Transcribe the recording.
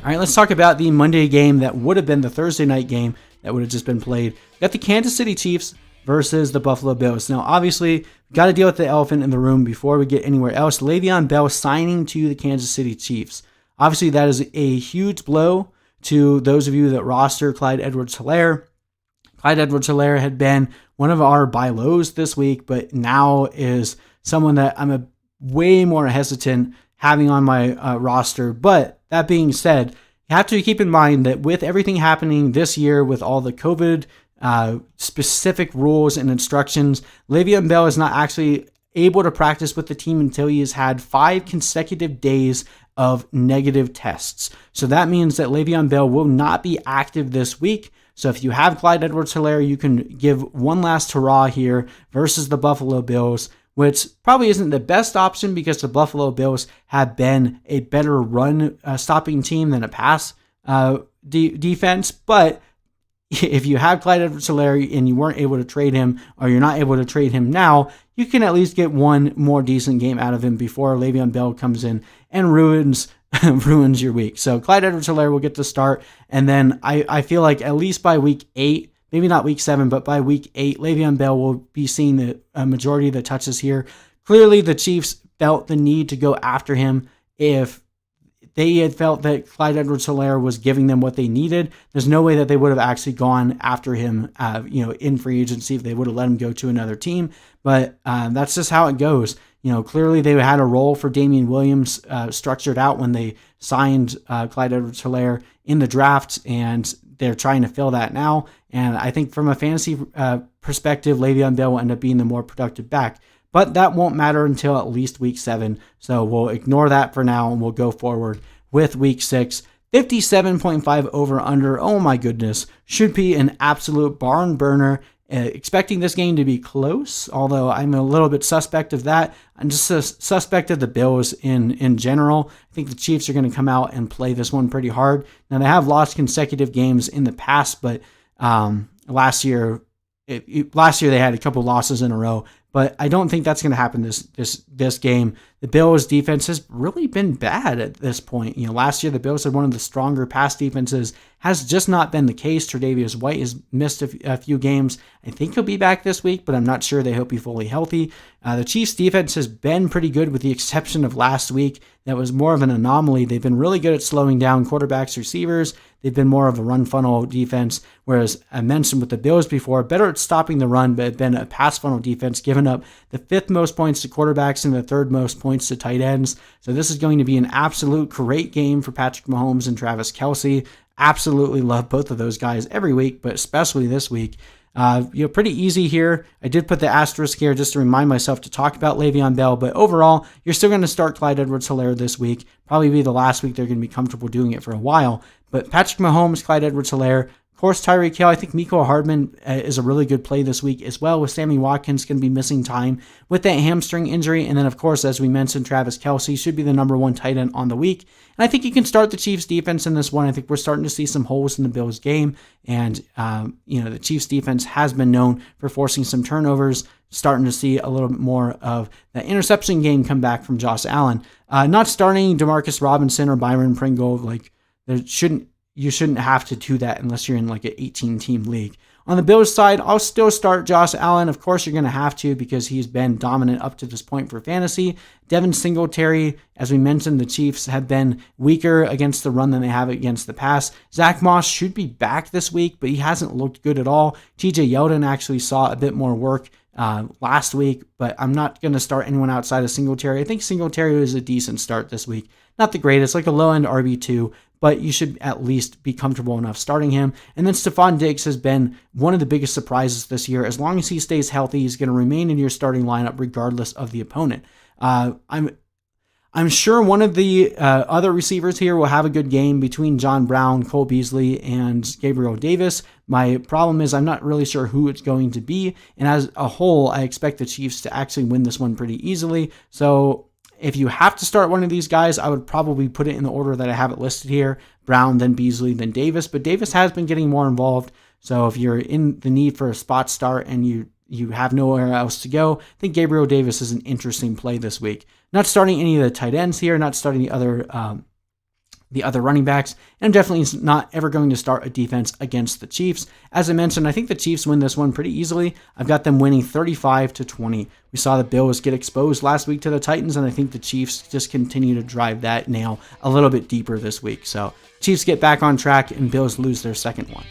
All right, let's talk about the Monday game that would have been the Thursday night game that would have just been played. We got the Kansas City Chiefs versus the Buffalo Bills. Now, obviously, we've got to deal with the elephant in the room before we get anywhere else. Le'Veon Bell signing to the Kansas City Chiefs. Obviously, that is a huge blow to those of you that roster Clyde Edwards-Helaire. Clyde Edwards-Helaire had been one of our buy lows this week, but now is someone that I'm way more hesitant having on my roster. But that being said, you have to keep in mind that with everything happening this year, with all the COVID specific rules and instructions, Le'Veon Bell is not actually able to practice with the team until he has had 5 consecutive days of negative tests. So that means that Le'Veon Bell will not be active this week. So if you have Clyde Edwards-Helaire, you can give one last hurrah here versus the Buffalo Bills, which probably isn't the best option because the Buffalo Bills have been a better run stopping team than a pass defense. But if you have Clyde Edwards-Helaire and you weren't able to trade him, or you're not able to trade him now, you can at least get one more decent game out of him before Le'Veon Bell comes in and ruins your week. So Clyde Edwards-Helaire will get the start, and then I feel like at least by week 8, maybe not week 7, but by week 8, Le'Veon Bell will be seeing the majority of the touches here. Clearly, the Chiefs felt the need to go after him. If they had felt that Clyde Edwards-Helaire was giving them what they needed, there's no way that they would have actually gone after him, in free agency if they would have let him go to another team. But that's just how it goes. Clearly they had a role for Damian Williams structured out when they signed Clyde Edwards-Helaire in the draft, and they're trying to fill that now. And I think from a fantasy perspective, Le'Veon Bell will end up being the more productive back. But that won't matter until at least week 7. So we'll ignore that for now, and we'll go forward with week 6. 57.5 over under. Oh my goodness. Should be an absolute barn burner. Expecting this game to be close, although I'm a little bit suspect of that. I'm just a suspect of the Bills in general. I think the Chiefs are going to come out and play this one pretty hard. Now, they have lost consecutive games in the past, but last year they had a couple losses in a row. But I don't think that's going to happen this game. The Bills' defense has really been bad at this point. Last year the Bills had one of the stronger pass defenses. Has just not been the case. Tre'Davious White has missed a few games. I think he'll be back this week, but I'm not sure. They hope he's fully healthy. The Chiefs' defense has been pretty good with the exception of last week. That was more of an anomaly. They've been really good at slowing down quarterbacks, receivers. They've been more of a run funnel defense, whereas I mentioned with the Bills before, better at stopping the run, but been a pass funnel defense, giving up the 5th most points to quarterbacks and the 3rd most points to tight ends. So this is going to be an absolute great game for Patrick Mahomes and Travis Kelce. Absolutely love both of those guys every week, but especially this week. Pretty easy here. I did put the asterisk here just to remind myself to talk about Le'Veon Bell, but overall, you're still going to start Clyde Edwards-Helaire this week. Probably be the last week they're going to be comfortable doing it for a while. But Patrick Mahomes, Clyde Edwards-Helaire, of course, Tyreek Hill. I think Mecole Hardman is a really good play this week as well, with Sammy Watkins going to be missing time with that hamstring injury. And then, of course, as we mentioned, Travis Kelce should be the number 1 tight end on the week. And I think you can start the Chiefs defense in this one. I think we're starting to see some holes in the Bills game. And, the Chiefs defense has been known for forcing some turnovers. Starting to see a little bit more of the interception game come back from Josh Allen. Not starting Demarcus Robinson or Byron Pringle. You shouldn't have to do that unless you're in like an 18-team league. On the Bills side, I'll still start Josh Allen. Of course, you're going to have to because he's been dominant up to this point for fantasy. Devin Singletary, as we mentioned, the Chiefs have been weaker against the run than they have against the pass. Zach Moss should be back this week, but he hasn't looked good at all. TJ Yeldon actually saw a bit more work last week, but I'm not going to start anyone outside of Singletary. I think Singletary is a decent start this week. Not the greatest, like a low-end RB2, but you should at least be comfortable enough starting him. And then Stefan Diggs has been one of the biggest surprises this year. As long as he stays healthy, he's going to remain in your starting lineup regardless of the opponent. I'm sure one of the other receivers here will have a good game between John Brown, Cole Beasley, and Gabriel Davis. My problem is I'm not really sure who it's going to be. And as a whole, I expect the Chiefs to actually win this one pretty easily. So if you have to start one of these guys, I would probably put it in the order that I have it listed here. Brown, then Beasley, then Davis. But Davis has been getting more involved. So if you're in the need for a spot start and you have nowhere else to go, I think Gabriel Davis is an interesting play this week. Not starting any of the tight ends here, not starting the other the other running backs, and I'm definitely not ever going to start a defense against the Chiefs. As I mentioned, I think the Chiefs win this one pretty easily. I've got them winning 35-20. We saw the Bills get exposed last week to the Titans, and I think the Chiefs just continue to drive that nail a little bit deeper this week. So Chiefs get back on track, and Bills lose their second one.